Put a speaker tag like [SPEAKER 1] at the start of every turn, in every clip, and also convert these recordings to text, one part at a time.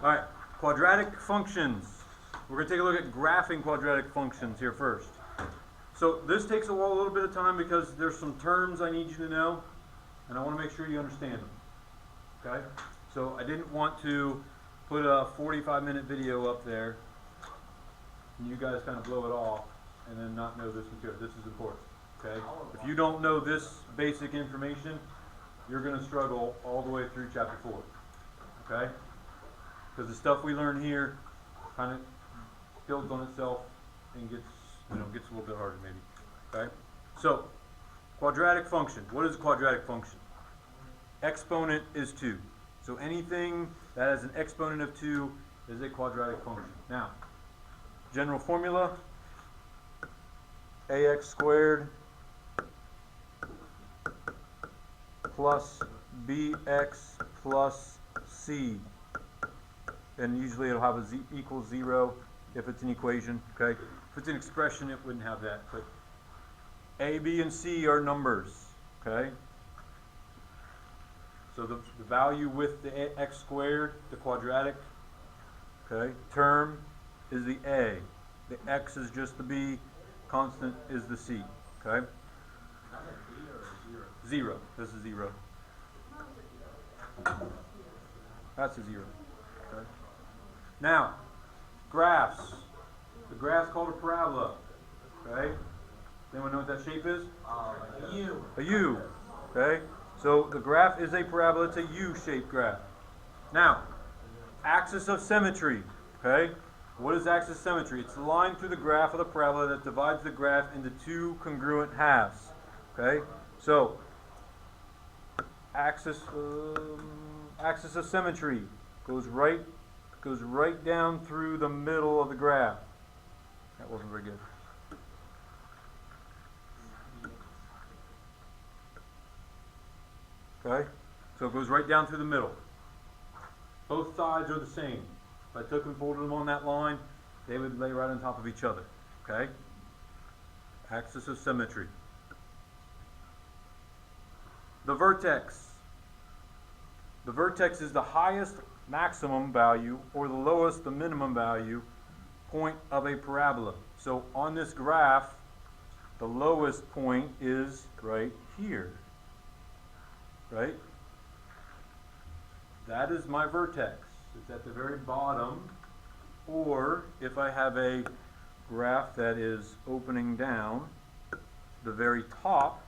[SPEAKER 1] Alright, quadratic functions. We're going to take a look at graphing quadratic functions here first. So this takes a little bit of time because there's some terms I need you to know, and I want to make sure you understand them. Okay? So I didn't want to put a 45-minute video up there and you guys kind of blow it off and then not know this material. This is important. Okay? If you don't know this basic information, you're going to struggle all the way through chapter 4. Okay? Because the stuff we learn here kind of builds on itself and gets a little bit harder maybe. Okay? So, quadratic function. What is a quadratic function? Exponent is 2. So anything that has an exponent of 2 is a quadratic function. Now, general formula, ax squared plus bx plus c. And usually it'll have a z equals 0 if it's an equation. Okay? If it's an expression, it wouldn't have that. But a, b, and c are numbers. Okay? So the value with the x squared, the quadratic, okay, term is the a. The x is just the b. Constant is the c. Okay? Zero. This is 0. That's a 0. Okay? Now, graphs. The graph's called a parabola. Okay? Does anyone know what that shape is?
[SPEAKER 2] A U.
[SPEAKER 1] A U. Okay? So the graph is a parabola. It's a U-shaped graph. Now, axis of symmetry. Okay? What is axis of symmetry? It's the line through the graph of the parabola that divides the graph into 2 congruent halves. Okay? So, axis of symmetry goes right down through the middle of the graph. That wasn't very good. Okay? So it goes right down through the middle. Both sides are the same. If I took and folded them on that line, they would lay right on top of each other. Okay? Axis of symmetry. The vertex. The vertex is the highest maximum value or the lowest the minimum value point of a parabola. So on this graph, the lowest point is right here. Right? That is my vertex. It's at the very bottom. Or if I have a graph that is opening down, the very top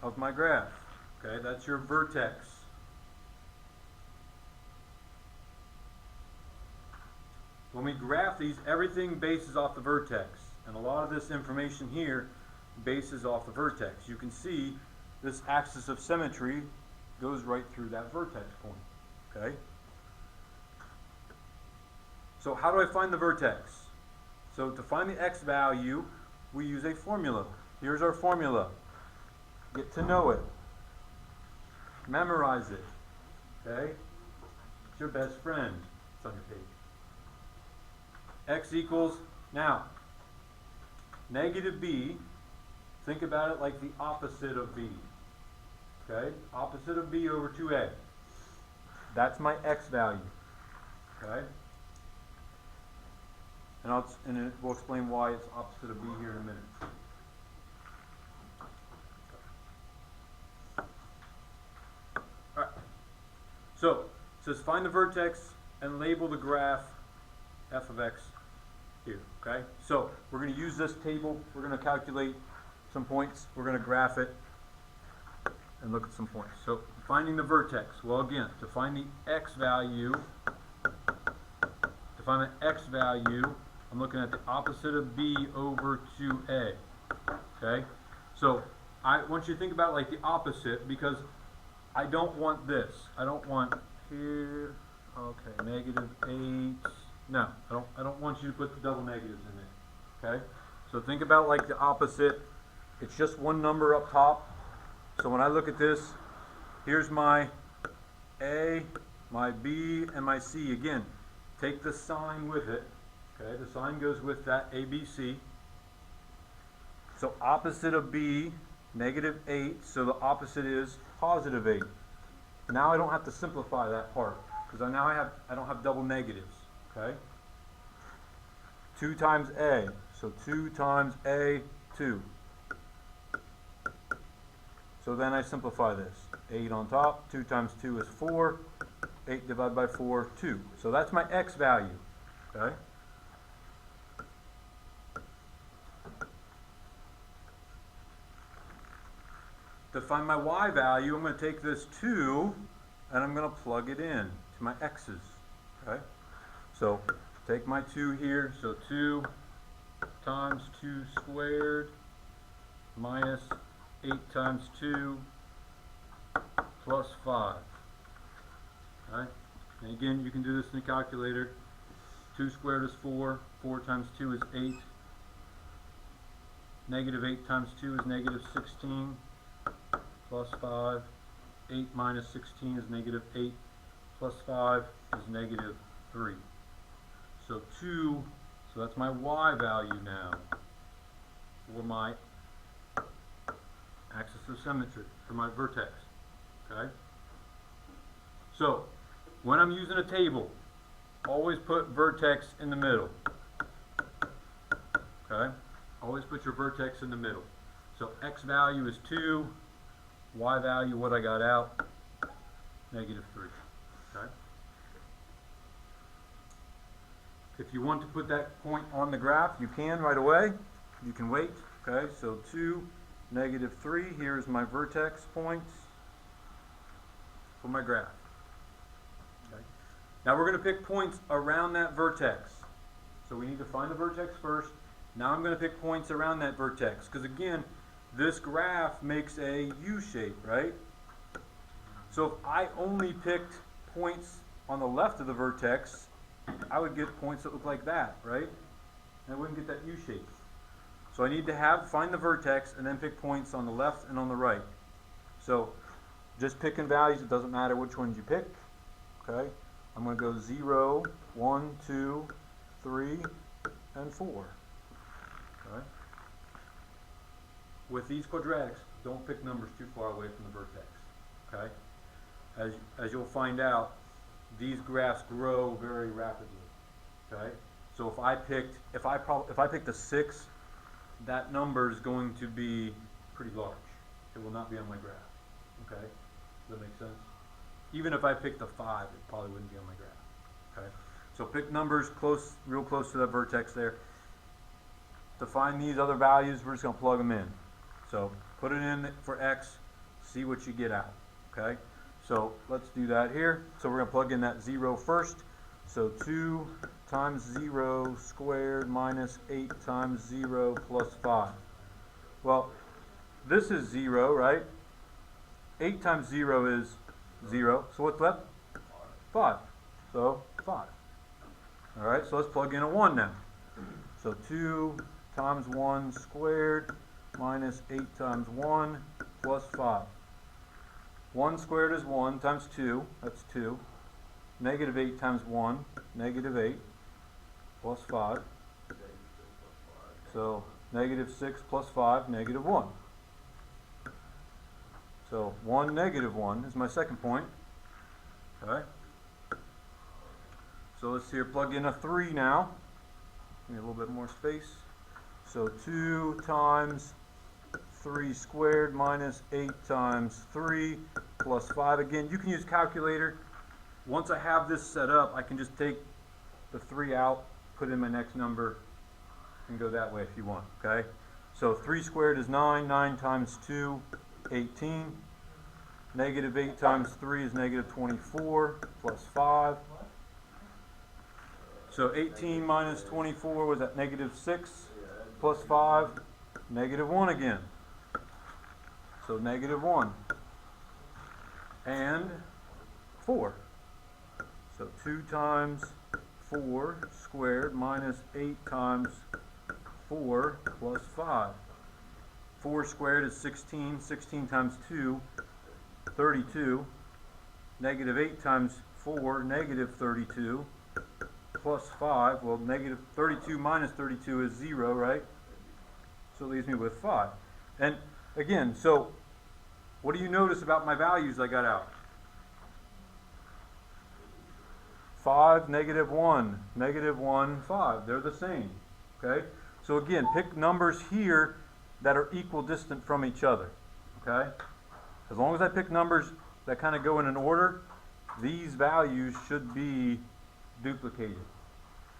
[SPEAKER 1] of my graph. Okay, that's your vertex. When we graph these, everything bases off the vertex. And a lot of this information here bases off the vertex. You can see this axis of symmetry goes right through that vertex point. Okay? So how do I find the vertex? So to find the x value, we use a formula. Here's our formula. Get to know it. Memorize it. Okay? It's your best friend. It's on your page. X equals, now, negative b, think about it like the opposite of b. Okay? Opposite of b over 2a. That's my x value. Okay? And we'll explain why it's opposite of b here in a minute. Alright. So, it says find the vertex and label the graph f of x here. Okay? So, we're going to use this table. We're going to calculate some points. We're going to graph it and look at some points. So, finding the vertex. Well, again, to find the x value, I'm looking at the opposite of b over 2a. Okay? So, I want you to think about it like the opposite because I don't want this. I don't want here, okay, negative 8. No, I don't want you to put the double negatives in there. Okay? So think about like the opposite. It's just one number up top. So when I look at this, here's my A, my B, and my C. Again, take the sign with it. Okay, the sign goes with that ABC. So opposite of B, negative 8. So the opposite is positive 8. Now I don't have to simplify that part. because I don't have double negatives, okay? 2 times a, so 2 times a, 2. So then I simplify this. 8 on top, 2 times 2 is 4, 8 divided by 4, 2. So that's my x value, okay? To find my y value, I'm going to take this 2 and I'm going to plug it in to my x's, okay? So take my 2 here, so 2 times 2 squared minus 8 times 2 plus 5. Alright? And again, you can do this in the calculator. 2 squared is 4. 4 times 2 is 8. Negative 8 times 2 is negative 16 plus 5. 8 minus 16 is negative 8 plus 5 is negative 3. So 2, so that's my y value now for my axis of symmetry, for my vertex. Okay? So, when I'm using a table, always put vertex in the middle. Okay? Always put your vertex in the middle. So x value is 2, y value, what I got out, negative 3. Okay? If you want to put that point on the graph, you can right away. You can wait. Okay, so 2, negative 3. Here's my vertex points for my graph. Okay. Now we're going to pick points around that vertex. So we need to find the vertex first. Now I'm going to pick points around that vertex. Because again, this graph makes a U shape, right? So if I only picked points on the left of the vertex, I would get points that look like that, right? And I wouldn't get that U shape. So I need to find the vertex and then pick points on the left and on the right. So just picking values, it doesn't matter which ones you pick. Okay? I'm going to go 0, 1, 2, 3, and 4. Okay? With these quadratics, don't pick numbers too far away from the vertex. Okay? As you'll find out, these graphs grow very rapidly. Okay? So if I picked a 6, that number is going to be pretty large. It will not be on my graph. Okay? Does that make sense? Even if I picked a 5, it probably wouldn't be on my graph. Okay? So pick numbers close, real close to that vertex there. To find these other values, we're just going to plug them in. So put it in for x, see what you get out. Okay? So let's do that here. So we're going to plug in that 0 first. So 2 times 0 squared minus 8 times 0 plus 5. Well, this is 0, right? 8 times 0 is 0. So what's left? 5. So 5. Alright, so let's plug in a 1 now. So 2 times 1 squared minus 8 times 1 plus 5. 1 squared is 1 times 2, that's 2. Negative 8 times 1, negative 8, plus 5. So negative 6 plus 5, negative 1. So 1, negative 1 is my second point. Okay. So let's here plug in a 3 now. Give me a little bit more space. So 2 times 3 squared minus 8 times 3 plus 5. Again, you can use calculator. Once I have this set up, I can just take the 3 out, put in my next number, and go that way if you want. Okay? So 3 squared is 9. 9 times 2, 18. Negative 8 times 3 is negative 24 plus 5. So 18 minus 24 was at negative 6 plus 5, negative 1 again. So negative 1. And 4. So 2 times 4 squared minus 8 times 4 plus 5. 4 squared is 16. 16 times 2, 32. Negative 8 times 4, negative 32. Plus 5. Well, negative 32 minus 32 is 0, right? So it leaves me with 5. And again, so what do you notice about my values I got out? 5, -1, -1, 5. They're the same. Okay? So again, pick numbers here that are equidistant from each other. Okay? As long as I pick numbers that kind of go in an order, these values should be duplicated.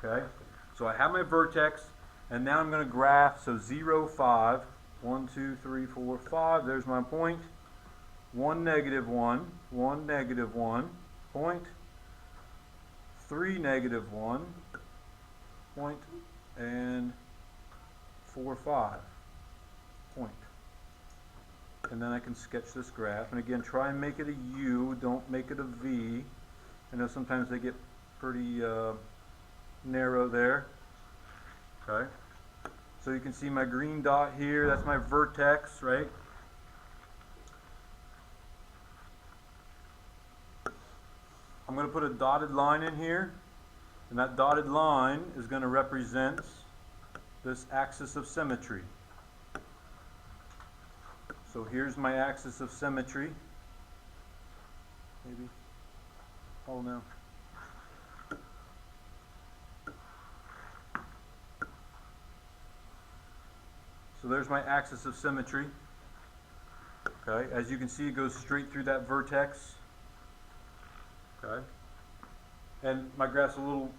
[SPEAKER 1] Okay? So I have my vertex, and now I'm going to graph. So 0, 5, 1, 2, 3, 4, 5. There's my point. 1, -1, 1, -1, point. 3, -1, point, and 4, 5, point. And then I can sketch this graph. And again, try and make it a U. Don't make it a V. I know sometimes they get pretty narrow there. Okay. So you can see my green dot here. That's my vertex, right? I'm going to put a dotted line in here. And that dotted line is going to represent this axis of symmetry. So here's my axis of symmetry. Maybe. Oh no. So there's my axis of symmetry. Okay, as you can see, it goes straight through that vertex. Okay. And my graph's a little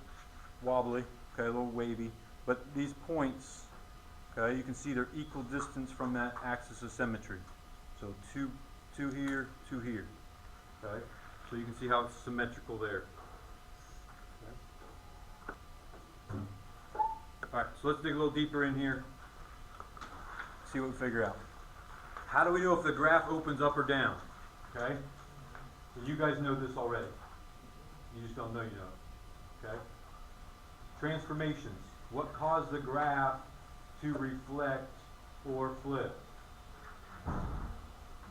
[SPEAKER 1] wobbly, okay, a little wavy, but these points, okay, you can see they're equal distance from that axis of symmetry. So two here, 2 here. Okay, so you can see how it's symmetrical there. Okay. All right, so let's dig a little deeper in here. See what we figure out. How do we know if the graph opens up or down? Okay, so you guys know this already. You just don't know you know. Okay. Transformations. What caused the graph to reflect or flip?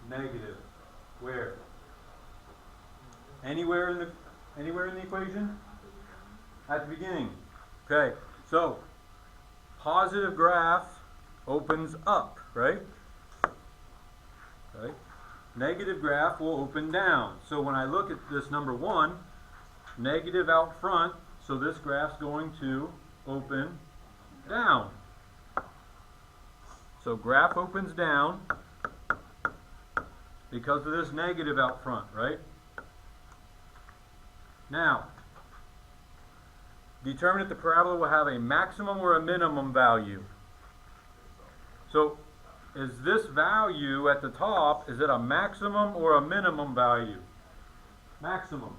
[SPEAKER 1] Negative. Where? Anywhere in the equation? At the beginning. Okay. So positive graph opens up, right? Okay. Negative graph will open down. So when I look at this number 1, negative out front, so this graph's going to open down. So graph opens down because of this negative out front, right? Now, determine if the parabola will have a maximum or a minimum value. So, is this value at the top, is it a maximum or a minimum value? Maximum.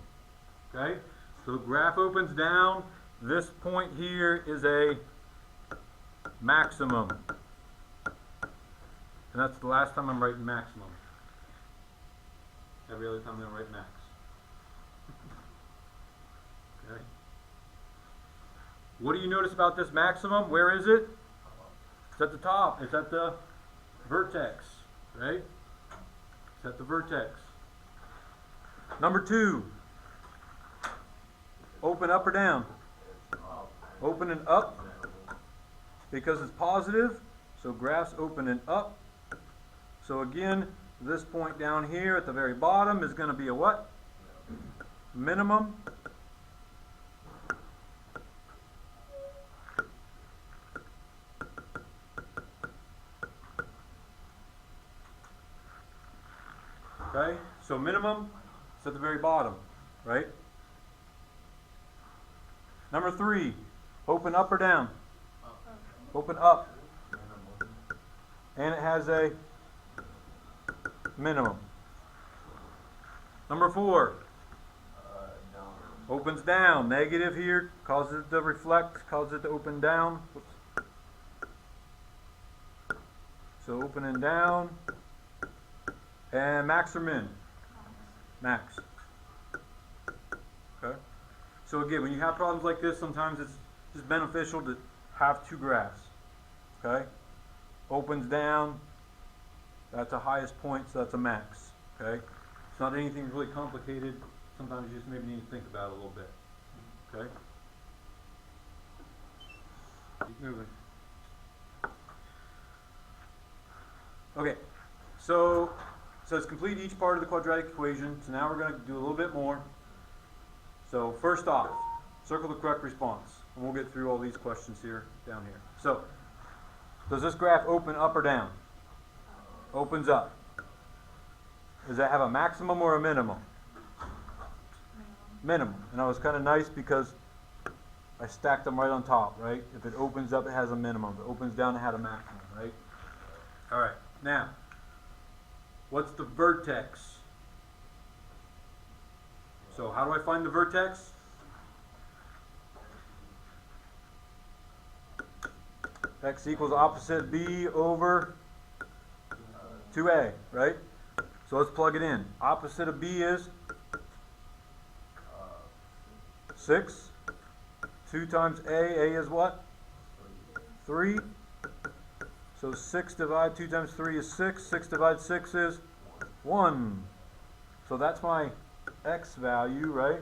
[SPEAKER 1] Okay? So the graph opens down. This point here is a maximum. And that's the last time I'm writing maximum. Every other time I'm going to write max. Okay. What do you notice about this maximum? Where is it? It's at the top. It's at the vertex. Right? It's at the vertex. Number 2. Open up or down? Open and up because it's positive. So graphs open and up. So again, this point down here at the very bottom is going to be a what? Minimum. Okay, so minimum is at the very bottom, right? Number 3, open up or down? Open up. And it has a minimum. Number 4, opens down. Negative here causes it to reflect, causes it to open down. Whoops. So open and down. And max or min? Max. Okay. So again, when you have problems like this, sometimes it's just beneficial to have 2 graphs. Okay? Opens down, that's the highest point, so that's a max. Okay? It's not anything really complicated. Sometimes you just maybe need to think about it a little bit. Okay? Keep moving. Okay, so let's complete each part of the quadratic equation. So now we're going to do a little bit more. So first off, circle the correct response. And we'll get through all these questions here, down here. So, does this graph open up or down? Opens up. Does that have a maximum or a minimum? Minimum. And that was kind of nice because I stacked them right on top, right? If it opens up, it has a minimum. If it opens down, it had a maximum, right? All right. Now, what's the vertex? So how do I find the vertex? X equals opposite B over 2A, right? So let's plug it in. Opposite of B is 6. 2 times A is what? 3. So 6 divided 2 times 3 is 6. 6 divided 6 is 1. So that's my X value, right?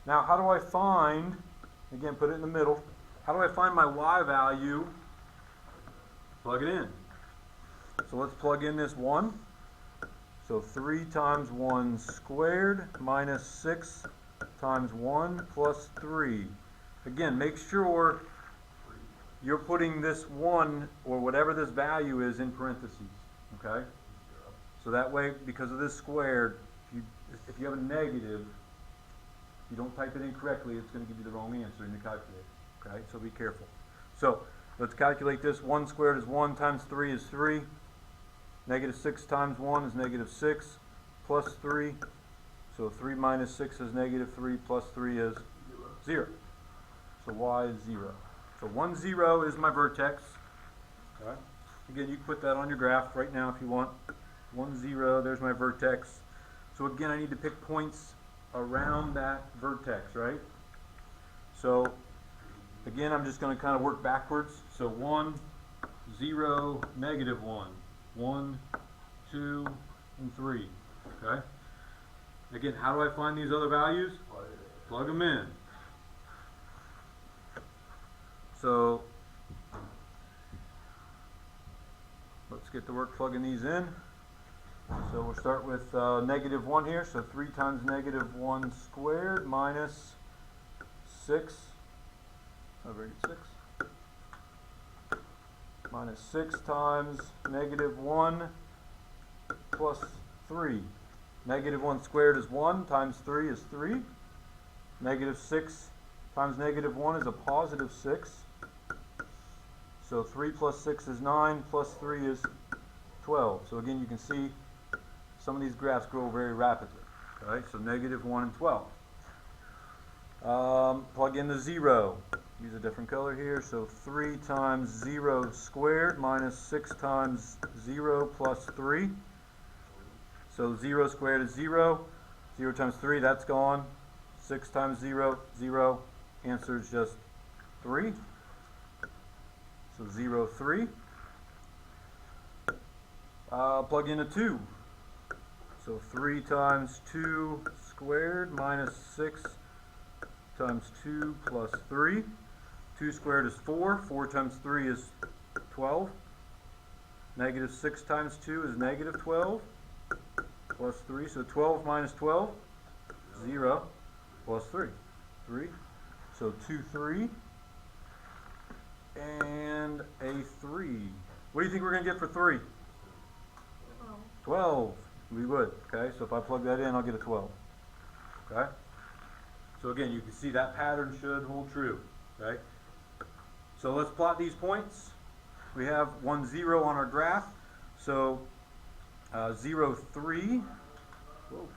[SPEAKER 1] Now how do I find, again put it in the middle, how do I find my Y value? Plug it in. So let's plug in this 1. So 3 times 1 squared minus 6 times 1 plus 3. Again, make sure you're putting this 1 or whatever this value is in parentheses. Okay? So that way, because of this squared, if you have a negative, if you don't type it in correctly, it's going to give you the wrong answer in your calculator. Okay? So be careful. So let's calculate this. 1 squared is 1 times 3 is 3. Negative 6 times 1 is negative 6 plus 3. So 3 minus 6 is negative 3 plus 3 is 0. So Y is 0. So 1, 0 is my vertex. Okay. Again, you can put that on your graph right now if you want. 1, 0, there's my vertex. So again, I need to pick points around that vertex, right? So again, I'm just going to kind of work backwards. So 1, 0, negative 1. 1, 2, and 3. Okay? Again, how do I find these other values? Plug them in. So let's get to work plugging these in. So we'll start with negative 1 here. So 3 times negative 1 squared minus 6. Over 6. Minus 6 times negative 1 plus 3. Negative 1 squared is 1 times 3 is 3. Negative 6 times negative 1 is a positive 6. So 3 plus 6 is 9, plus 3 is 12. So again, you can see some of these graphs grow very rapidly. Okay? So negative 1 and 12. Plug in the 0. Use a different color here. So 3 times 0 squared minus 6 times 0 plus 3. So 0 squared is 0. 0 times 3, that's gone. 6 times 0, 0. Answer is just 3. So 0, 3. Plug in a 2. So 3 times 2 squared minus 6 times 2 plus 3. 2 squared is 4. 4 times 3 is 12. Negative 6 times 2 is negative 12. Plus 3. So 12 minus 12, 0. Plus 3. 3. So 2, 3. And a 3. What do you think we're going to get for 3? 12. We would. Okay, so if I plug that in, I'll get a 12. Okay? So again, you can see that pattern should hold true. Okay? So let's plot these points. We have 1, 0 on our graph. So 0, 3. Whoa.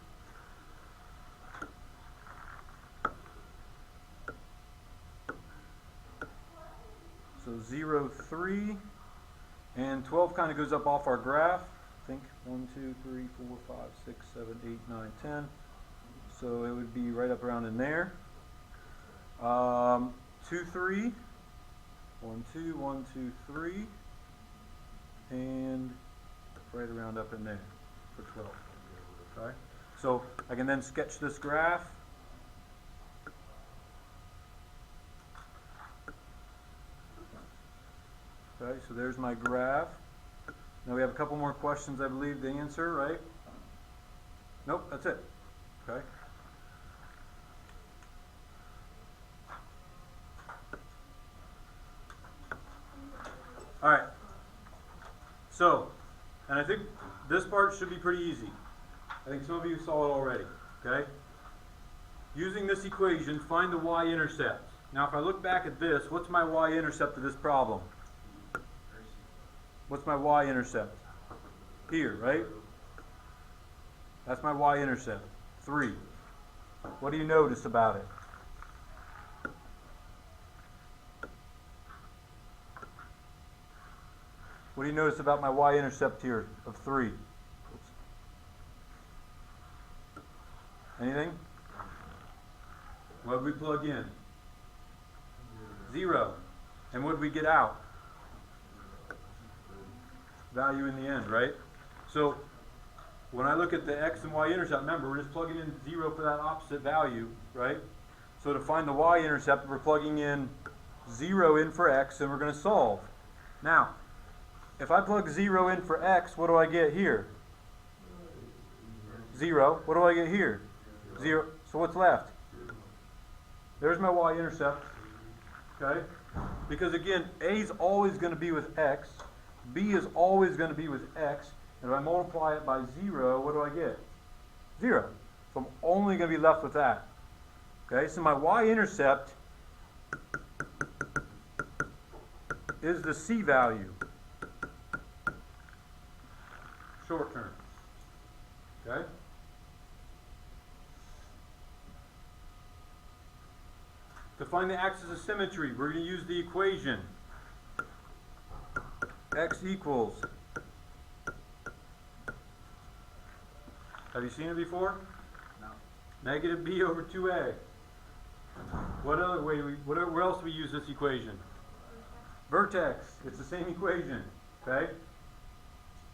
[SPEAKER 1] So 0, 3. And 12 kind of goes up off our graph. I think 1, 2, 3, 4, 5, 6, 7, 8, 9, 10. So it would be right up around in there. 2, 3. 1, 2, 1, 2, 3. And right around up in there for 12. Okay? So I can then sketch this graph. Okay, so there's my graph. Now we have a couple more questions, I believe, to answer, right? Nope, that's it. Okay. Alright, so, and I think this part should be pretty easy. I think some of you saw it already, okay? Using this equation, find the y-intercept. Now if I look back at this, what's my y-intercept of this problem? What's my y-intercept? Here, right? That's my y-intercept, 3. What do you notice about it? What do you notice about my y-intercept here of 3? Anything? What did we plug in? 0. And what did we get out? Value in the end, right? So when I look at the x and y-intercept, remember we're just plugging in 0 for that opposite value, right? So to find the y-intercept, we're plugging in 0 in for x and we're going to solve. Now, if I plug 0 in for x, what do I get here? 0. What do I get here? 0. So what's left? There's my y-intercept. Okay? Because again, A is always going to be with x. B is always going to be with x. And if I multiply it by 0, what do I get? 0. So I'm only going to be left with that. Okay? So my y-intercept is the c value. Short term. Okay? To find the axis of symmetry, we're going to use the equation x equals. Have you seen it before?
[SPEAKER 2] No.
[SPEAKER 1] Negative b over 2a. What other way? Where else do we use this equation? Vertex. It's the same equation. Okay?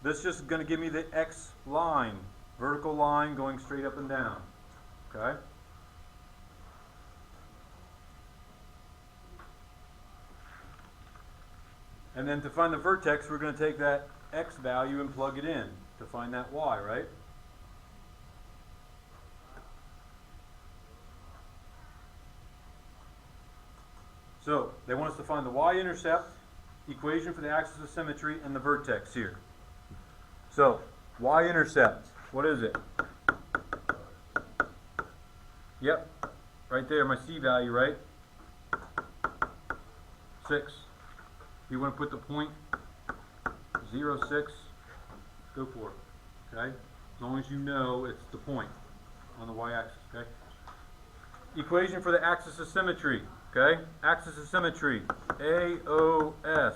[SPEAKER 1] This is just going to give me the x line, vertical line going straight up and down. Okay? And then to find the vertex, we're going to take that x value and plug it in to find that y, right? So they want us to find the y-intercept, equation for the axis of symmetry, and the vertex here. So y-intercept, what is it? Yep, right there, my c value, right? 6. You want to put the point 0, 6, go for it, okay? As long as you know it's the point on the y-axis, okay? Equation for the axis of symmetry, okay? Axis of symmetry, AOS,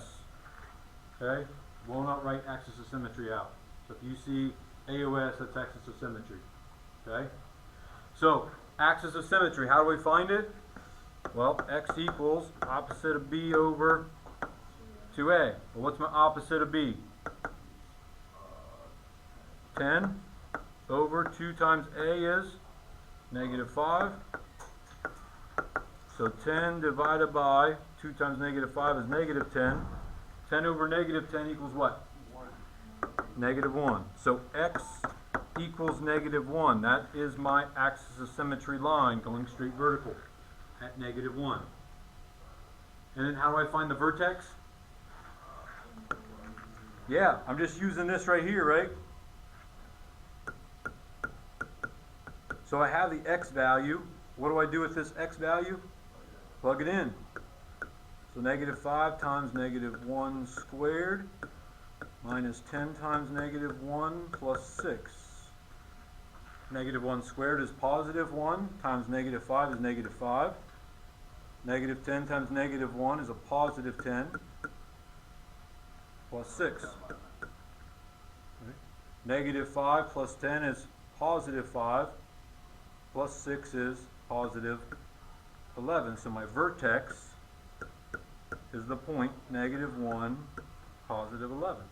[SPEAKER 1] okay? Will not write axis of symmetry out. So if you see AOS, that's axis of symmetry, okay? So, axis of symmetry, how do we find it? Well, x equals opposite of b over 2a. Well, what's my opposite of b? 10 over 2 times a is negative 5. So 10 divided by 2 times negative 5 is negative 10. 10 over negative 10 equals what?
[SPEAKER 2] 1.
[SPEAKER 1] Negative 1. So x equals negative 1. That is my axis of symmetry line going straight vertical at negative 1. And then how do I find the vertex? Yeah, I'm just using this right here, right? So I have the x value. What do I do with this x value? Plug it in. So negative 5 times negative 1 squared minus 10 times negative 1 plus 6. Negative 1 squared is positive 1 times negative 5 is negative 5. Negative 10 times negative 1 is a positive 10 plus 6. Right. Negative 5 plus 10 is positive 5 plus 6 is positive 11. So my vertex is the point negative 1, positive 11.